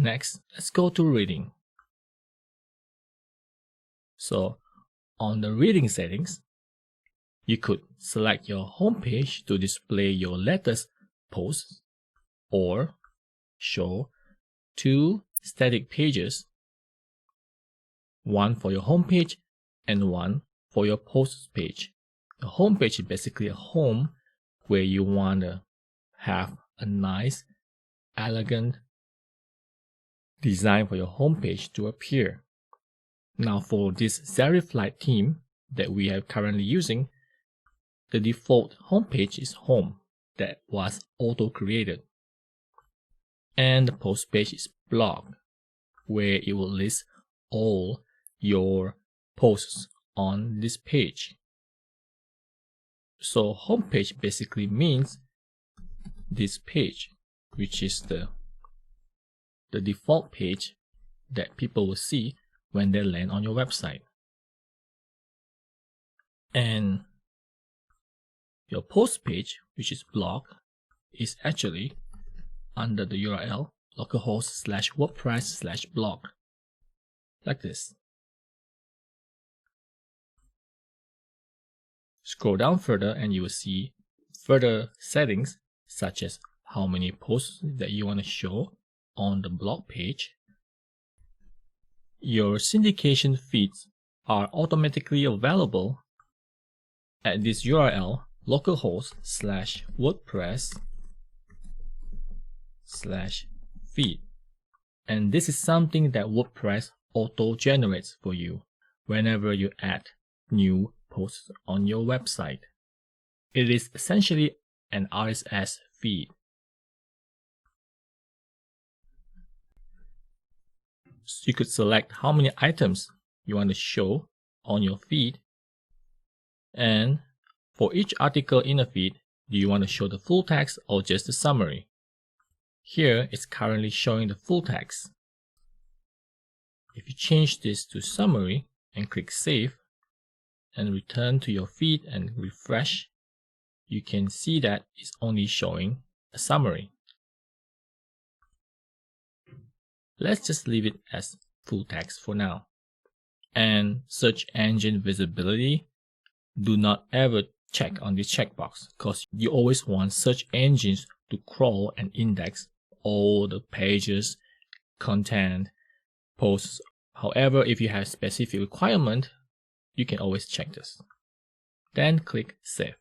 Next, let's go to reading. So on the reading settings, you could select your home page to display your latest posts or show two static pages, one for your home page and one for your posts page. The home page is basically a home where you want to have a nice, elegant design for your home page to appear. Now for this serif light theme that we are currently using, the default home page is home that was auto-created. And the post page is blog, where it will list all your posts on this page. So home page basically means this page, which is the default page that people will see when they land on your website. And your post page, which is blog, is actually under the URL localhost/wordpress/blog, like this. Scroll down further and you will see further settings such as how many posts that you want to show on the blog page. Your syndication feeds are automatically available at this URL localhost/wordpress/feed, and this is something that WordPress auto generates for you whenever you add new posts on your website. It is essentially an RSS feed. So you could select how many items you want to show on your feed, and for each article in a feed, do you want to show the full text or just the summary? Here it's currently showing the full text. If you change this to summary and click save and return to your feed and refresh, you can see that it's only showing a summary. Let's just leave it as full text for now. And search engine visibility, do not ever check on this checkbox because you always want search engines to crawl and index all the pages, content, posts. However, if you have specific requirement, you can always check this. Then click save.